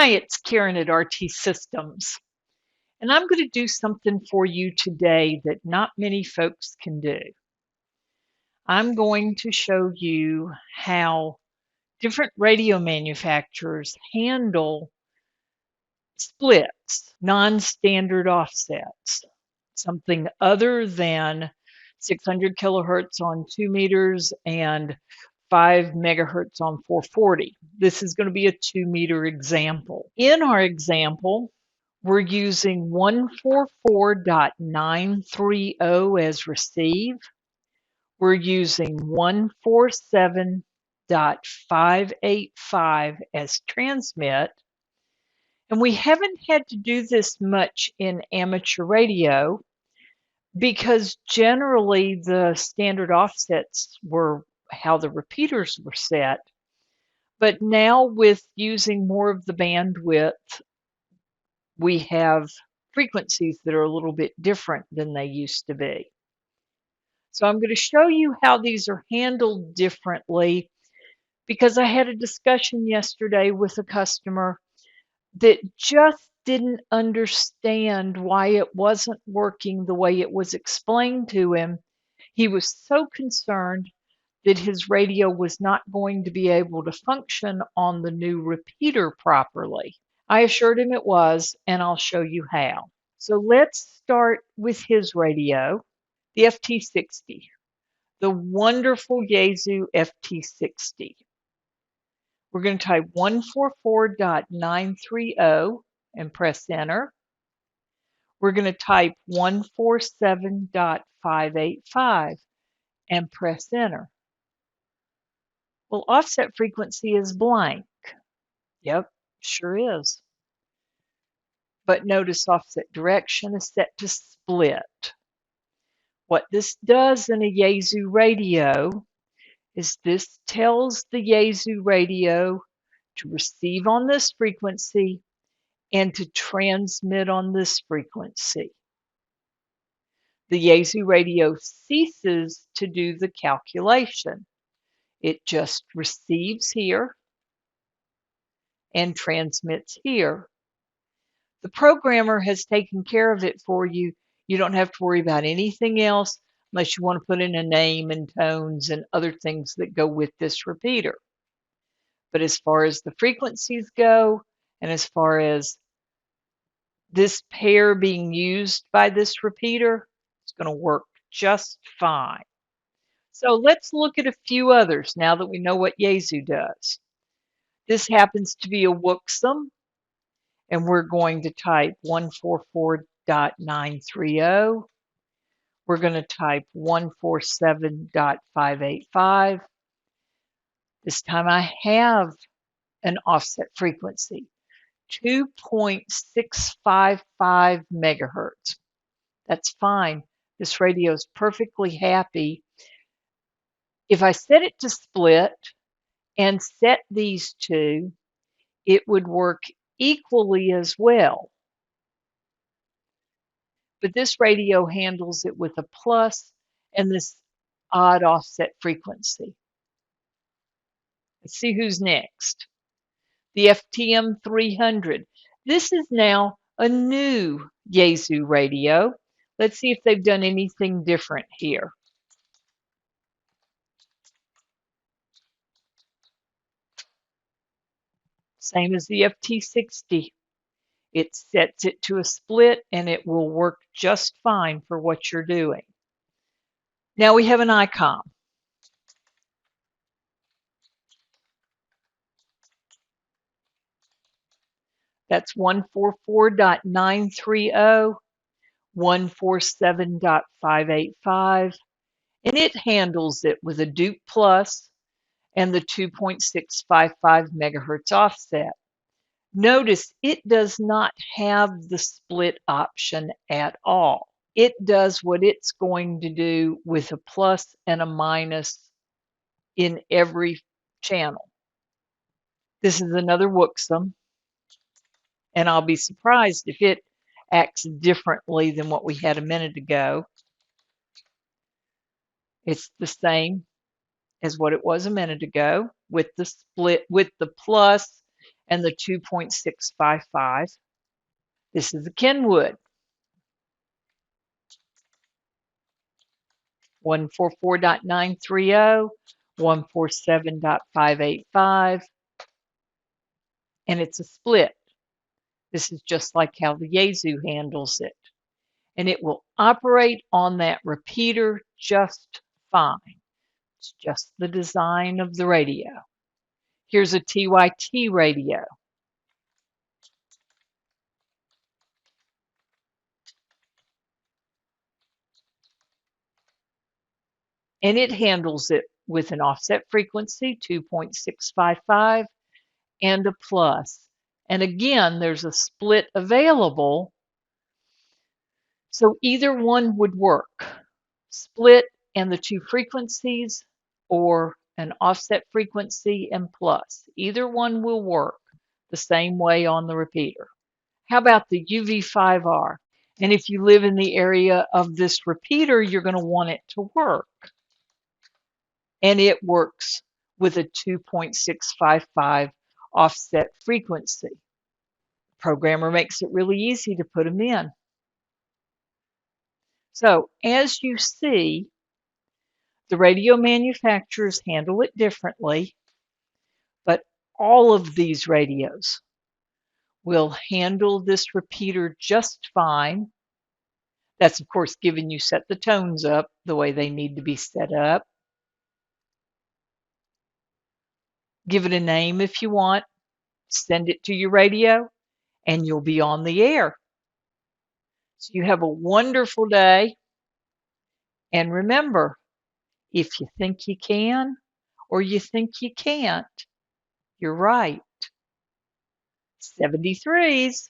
Hi, it's Karen at RT Systems, and I'm going to do something for you today that not many folks can do. I'm going to show you how different radio manufacturers handle splits, non-standard offsets, something other than 600 kilohertz on 2 meters and 5 megahertz on 440. This is going to be a 2-meter example. In our example, we're using 144.930 as receive. We're using 147.585 as transmit. And we haven't had to do this much in amateur radio because generally the standard offsets were how the repeaters were set. But now with using more of the bandwidth, we have frequencies that are a little bit different than they used to be. So I'm going to show you how these are handled differently because I had a discussion yesterday with a customer that just didn't understand why it wasn't working the way it was explained to him. He was so concerned that his radio was not going to be able to function on the new repeater properly. I assured him it was, and I'll show you how. So let's start with his radio, the FT60, the wonderful Yaesu FT60. We're going to type 144.930 and press enter. We're going to type 147.585 and press enter. Well, offset frequency is blank. Yep, sure is. But notice offset direction is set to split. What this does in a Yaesu radio is this tells the Yaesu radio to receive on this frequency and to transmit on this frequency. The Yaesu radio ceases to do the calculation. It just receives here and transmits here. The programmer has taken care of it for you. You don't have to worry about anything else unless you want to put in a name and tones and other things that go with this repeater. But as far as the frequencies go, and as far as this pair being used by this repeater, it's going to work just fine. So let's look at a few others now that we know what Yaesu does. This happens to be a Wouxum, and we're going to type 144.930. We're going to type 147.585. This time I have an offset frequency, 2.655 megahertz. That's fine. This radio is perfectly happy. If I set it to split and set these two, it would work equally as well. But this radio handles it with a plus and this odd offset frequency. Let's see who's next. The FTM 300. This is now a new Yaesu radio. Let's see if they've done anything different here. Same as the FT60. It sets it to a split and it will work just fine for what you're doing. Now we have an ICOM. That's 144.930, 147.585, and it handles it with a Duke Plus and the 2.655 megahertz offset. Notice it does not have the split option at all. It does what it's going to do with a plus and a minus in every channel. This is another Wouxum, and I'll be surprised if it acts differently than what we had a minute ago. It's the same as what it was a minute ago with the split, with the plus and the 2.655. This is the Kenwood. 144.930, 147.585, and it's a split. This is just like how the Yaesu handles it. And it will operate on that repeater just fine. It's just the design of the radio. Here's a TYT radio. And it handles it with an offset frequency, 2.655, and a plus. And again, there's a split available. So either one would work. Split and the two frequencies, or an offset frequency and plus. Either one will work the same way on the repeater. How about the UV5R? And if you live in the area of this repeater, you're going to want it to work. And it works with a 2.655 offset frequency. The programmer makes it really easy to put them in. So as you see, the radio manufacturers handle it differently, but all of these radios will handle this repeater just fine. That's, of course, given you set the tones up the way they need to be set up. Give it a name if you want. Send it to your radio, and you'll be on the air. So you have a wonderful day. And remember, if you think you can or you think you can't, you're right. 73s.